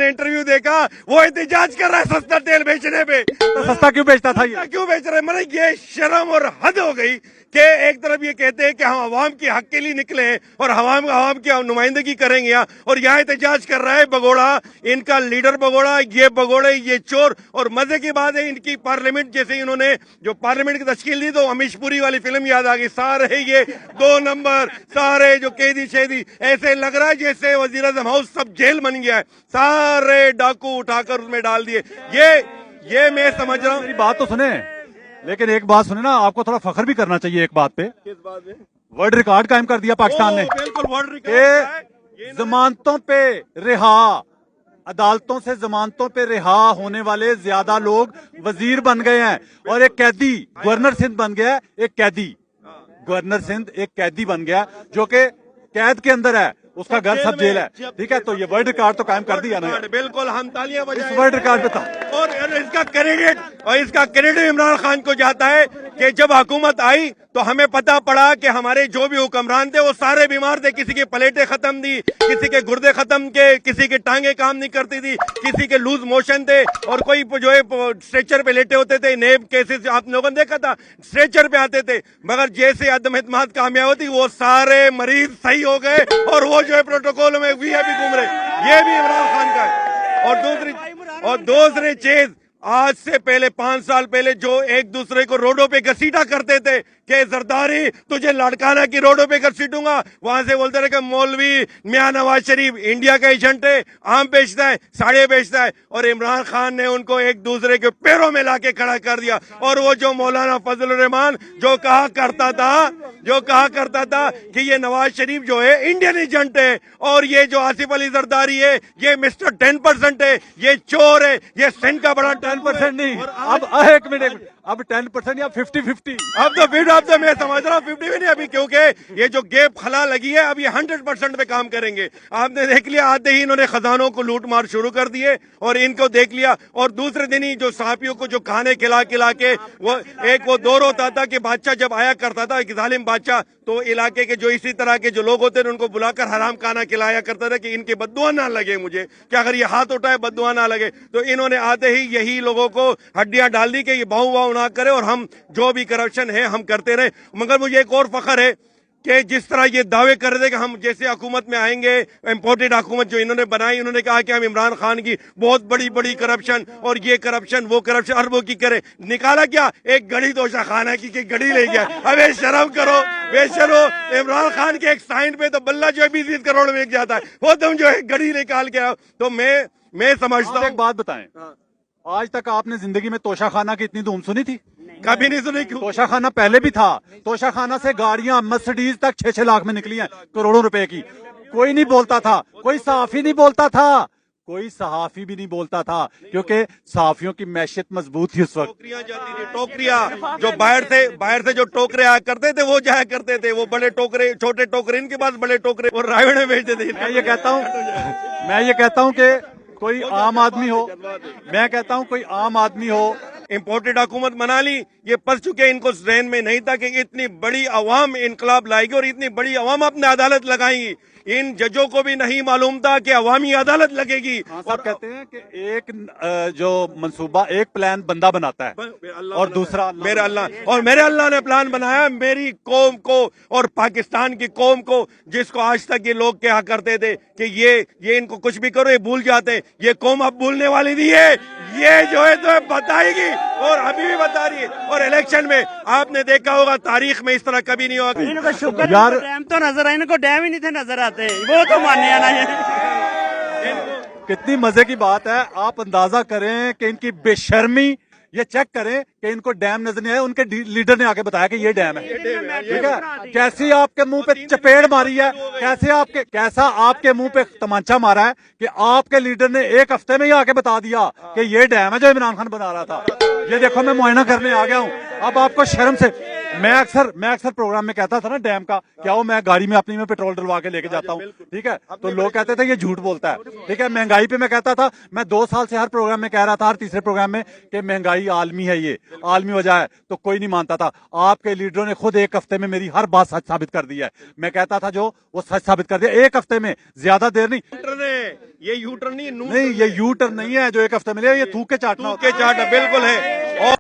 Interview देखा, वो एहतजाज कर रहा है सस्ता तेल बेचने पे। तो सस्ता क्यों बेचता था ये? क्यों बेच रहे हैं? मतलब ये शर्म और हद हो गई कि एक तरफ ये कहते हैं कि हम अवाम के हक के लिए निकले हैं और अवाम की नुमाइंदगी करेंगे यहाँ, और यहाँ एहतजाज कर रहा है बगोड़ा, इनका लीडर बगोड़ा, ये बगोड़े, ये चोर। और मजे की बात है, इनकी पार्लियामेंट जैसे इन्होंने जो पार्लियामेंट की तश्कील दी तो अमीश पुरी वाली फिल्म याद आ गई। सारे ये 2 नंबर, सारे जो कैदी शेदी, ऐसे लग रहा है जैसे वजीर आजम हाउस सब जेल बन गया है, सारे डाकू उठाकर उसमें डाल दिए। ये मैं समझ रहा हूँ। मेरी बात तो सुने, लेकिन एक बात सुने ना, आपको थोड़ा फख्र भी करना चाहिए एक बात पे। किस बात में? वर्ल्ड रिकॉर्ड कायम कर दिया पाकिस्तान ने बिल्कुल वर्ल्ड कि जमानतों पे रिहा, अदालतों से जमानतों पे रिहा होने वाले ज्यादा लोग वजीर बन गए हैं, और एक कैदी गवर्नर सिंध बन गया है। एक कैदी गवर्नर सिंध एक कैदी बन गया जो कि कैद के अंदर है, उसका घर सब जेल है। ठीक है, तो ये वर्ल्ड रिकॉर्ड तो कायम कर दिया ना। बिल्कुल, हम तालियां बजाएं। वर्ल्ड रिकॉर्ड पे था। और इसका क्रेडिट इमरान खान को जाता है कि जब हुकूमत आई तो हमें पता पड़ा कि हमारे जो भी हुक्मरान थे वो सारे बीमार थे। किसी के प्लेटें खत्म थी, किसी के गुर्दे खत्म के, किसी के टांगे काम नहीं करती थी, किसी के लूज मोशन थे, और कोई जो है स्ट्रेचर पे लेटे होते थे। नेब केसेस आप लोगों ने देखा था, स्ट्रेचर पे आते थे, मगर जैसे अदम एतमाद कामयाब होती वो सारे मरीज सही हो गए, और वो जो है प्रोटोकॉल में वीआईपी घूम रहे। ये भी इमरान खान का है। और दूसरी चीज, आज से पहले 5 साल पहले जो एक दूसरे को रोडों पे घसीटा करते थे कि जरदारी तुझे लड़काना की रोडों पे घसीटूंगा, वहां से बोलते रहे कि मौलवी मियां नवाज शरीफ इंडिया का एजेंट है, आम बेचता है, साड़ियां बेचता है, और इमरान खान ने उनको एक दूसरे के पैरों में लाके खड़ा कर दिया। और वो जो मौलाना फजल रहमान जो कहा करता था कि ये नवाज शरीफ जो है इंडियन एजेंट है, और ये जो आसिफ अली जरदारी है ये मिस्टर 10% है, ये चोर है, ये सिंध का बड़ा 10% नहीं, अब एक मिनट, अब 10% या 50-50। अब तो मैं समझ रहा हूँ 50 भी नहीं अभी, क्योंकि ये जो गैप खला लगी है अब ये 100% पे काम करेंगे। आपने देख लिया, आते ही इन्होंने खजानों को लूट मार शुरू कर दिए, और इनको देख लिया। और दूसरे दिन ही जो सहाफियों को जो खाने खिला के वो दौर होता था कि बादशाह जब आया करता था, एक जालिम बादशाह, तो इलाके के जो इसी तरह के जो लोग होते थे उनको बुलाकर हराम खाना खिलाया करता था कि इनके बद्दुआ ना लगे मुझे, कि अगर ये हाथ उठाए बद्दुआ ना लगे। तो इन्होंने आते ही यही लोगों को हड्डियां डाल दी कि ये बाहू वाहू ना करे और हम जो भी करप्शन है हम करते रहे। मगर मुझे एक और फख्र है कि जिस तरह ये दावे कर रहे थे कि हम जैसे हुकूमत में आएंगे, इम्पोर्टेड हुकूमत जो इन्होंने बनाई, इन्होंने कहा कि हम इमरान खान की बहुत बड़ी करप्शन और ये करप्शन वो करप्शन अरबों की करे, निकाला क्या? एक गड़ी तोशा खाना की गड़ी ले गया। अबे शर्म करो, बेशरो। इमरान खान के एक साइन पे तो बल्ला जो है 20 करोड़ में जाता है, वो तुम जो है गड़ी निकाल के आओ। तो मैं समझता हूँ। एक बात बताएं, आज तक आपने जिंदगी में तोशा खाना की इतनी धूम सुनी थी? कभी नहीं सुनी। क्यों? तोशा खाना पहले भी था। तोशा खाना से गाड़ियां मर्सिडीज तक 6-6 लाख में निकली हैं, करोड़ों रुपए की। कोई नहीं बोलता था, कोई सहाफी नहीं बोलता था, कोई सहाफी भी नहीं बोलता था, क्योंकि सहाफियों की मैशियत मजबूत थी उस वक्त। टोकरियां जाती थी, टोकरियां जो बाहर से जो टोकरे आया करते थे वो जाया करते थे, वो बड़े टोकरे, छोटे टोकरे, इनके पास बड़े टोकरे, वो रायगढ़ में भेजते थे। मैं ये कहता हूँ कि कोई आम आदमी हो, मैं कहता हूँ कोई आम आदमी हो, इम्पोर्टेड हुकूमत बना ली, ये पस चुके, इनको जहन में नहीं था कि इतनी बड़ी अवाम इनकलाब लाएगी और इतनी बड़ी अवाम अपने अदालत लगाएंगी। इन जजों को भी नहीं मालूम था कि अवामी अदालत लगेगी। और कहते हैं कि एक जो मंसूबा, एक प्लान बंदा बनाता है और दूसरा मेरे अल्लाह ने प्लान बनाया मेरी कौम को और पाकिस्तान की कौम को, जिसको आज तक ये लोग क्या करते थे कि ये इनको कुछ भी करो ये भूल जाते हैं। ये कौम अब भूलने वाली नहीं है, ये जो है तो बताएगी और अभी भी बता रही है। और इलेक्शन में आपने देखा होगा, तारीख में इस तरह कभी नहीं होगा। इनको शुक्र यार डैम तो नजर आए, इनको डैम ही नहीं थे नजर आते, वो तो मानने आना है। कितनी मजे की बात है। आप अंदाजा करें कि इनकी बेशर्मी, ये चेक करें कि इनको डैम नजर नहीं आया, उनके लीडर ने आके बताया कि ये डैम है। ठीक है, कैसी आपके मुंह पे चपेट मारी है, कैसा आपके मुंह पे तमाचा मारा है कि आपके लीडर ने एक हफ्ते में ही आके बता दिया कि ये डैम है जो इमरान खान बना रहा था। ये देखो, मैं मुआयना करने आ गया हूँ। अब आपको शर्म से मैं अक्सर प्रोग्राम में कहता था ना डैम का, क्या हो मैं गाड़ी में अपनी में पेट्रोल डलवा के लेके जाता हूँ, ठीक है, तो लोग कहते थे ये झूठ बोलता है, ठीक है। महंगाई पे मैं कहता था, मैं 2 साल से हर प्रोग्राम में कह रहा था, हर तीसरे प्रोग्राम में, कि महंगाई आलमी है, ये आलमी वजह है, तो कोई नहीं मानता था। आपके लीडरों ने खुद 1 हफ्ते में मेरी हर बात सच साबित कर दी है। मैं कहता था जो, वो सच साबित कर दिया 1 हफ्ते में, ज्यादा देर नहीं। ये यू टर्न नहीं, नहीं, ये यू टर्न नहीं है जो 1 हफ्ते में ले, ये थूक के चाटना के चाट बिल्कुल है। और